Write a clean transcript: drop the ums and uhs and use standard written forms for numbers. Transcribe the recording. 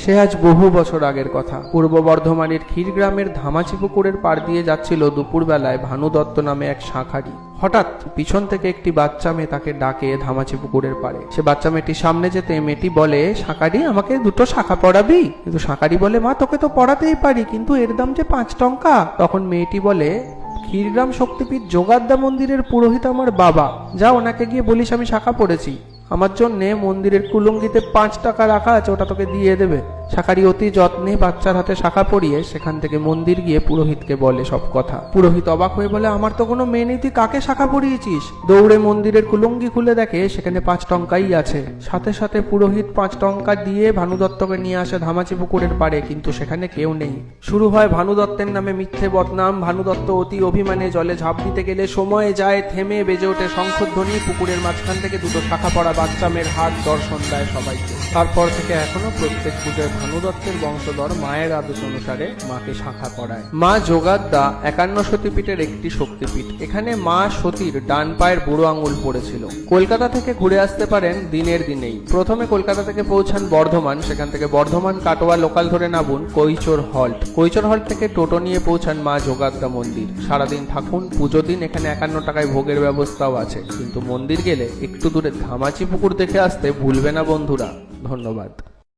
সে আজ বহু বছর আগের কথা। পূর্ব বর্ধমানের ক্ষীরগ্রামের ধামাচি পুকুরের পাড় দিয়ে যাচ্ছিল দুপুরবেলায় ভানু দত্ত নামে এক শাঁখারি। হঠাৎ পিছন থেকে একটি বাচ্চা মেয়ে তাকে ডাকে ধামাচি পুকুরের পাড়ে। সে বাচ্চা মেয়েটির সামনে যেতে মেয়েটি বলে, শাঁখারি আমাকে দুটো শাঁখা পড়াবি? কিন্তু শাঁখারি বলে, মা তোকে তো পড়াতেই পারি, কিন্তু এর দাম যে 5 টঙ্কা। তখন মেয়েটি বলে, ক্ষীরগ্রাম শক্তিপীঠ যোগাদ্দা মন্দিরের পুরোহিত আমার বাবা, যা ওনাকে গিয়ে বলিস আমি শাঁখা পড়েছি, আমার জন্যে মন্দিরের কুলঙ্গিতে 5 টাকা রাখা আছে, ওটা তোকে দিয়ে দেবে। শাঁখারি অতি যত্নে বাচ্চার হাতে শাঁখা পরিয়ে সেখান থেকে মন্দির গিয়ে পুরোহিতকে বলে সব কথা। পুরোহিত অবাক হয়ে বলে, আমার তো কোনো মেয়ে নেই, তুই কাকে শাঁখা পরিয়েছিস? দৌড়ে মন্দিরের কুলঙ্গি খুলে দেখে সেখানে 5 টঙ্কাই আছে। সাথে সাথে পুরোহিত 5 টঙ্কা দিয়ে ভানু দত্তকে নিয়ে আসে ধামাচি পুকুরের পাড়ে, কিন্তু সেখানে কেউ নেই। শুরু হয় ভানু দত্তের নামে মিথ্যে বদনাম। ভানু দত্ত অতি অভিমানে জলে ঝাঁপ দিতে গেলে সময় যায়, থেমে বেজে ওঠে শঙ্খধ্বনি। পুকুরের মাঝখান থেকে দুটো শাঁখা পড়া বাচ্চা মেয়ের হাত দর্শন দেয় সবাইকে। তারপর থেকে এখনো প্রত্যেক পুজোয় ভানু দত্তের বংশধর মায়ের আদেশ অনুসারে মাকে শাঁখা পড়ায়। মা যোগাদ্দা 51 সতীপীঠের একটি শক্তিপীঠ। এখানে মা সতীর ডান পায়ের বুড়ো আঙুল পড়েছিল। কলকাতা থেকে ঘুরে আসতে পারেন দিনের দিনেই। প্রথমে কলকাতা থেকে পৌঁছান বর্ধমান, সেখান থেকে বর্ধমান কাটোয়া লোকাল ধরে নামুন কৈচোর হল্ট। কৈচোর হল্ট থেকে টোটো নিয়ে পৌঁছান মা যোগাদ্দা মন্দির। সারাদিন থাকুন, পুজো দিন। এখানে 51 টাকায় ভোগের ব্যবস্থাও আছে, কিন্তু মন্দির গেলে একটু দূরে ধামাচি পুকুর দেখে আসতে ভুলবে না বন্ধুরা। ধন্যবাদ।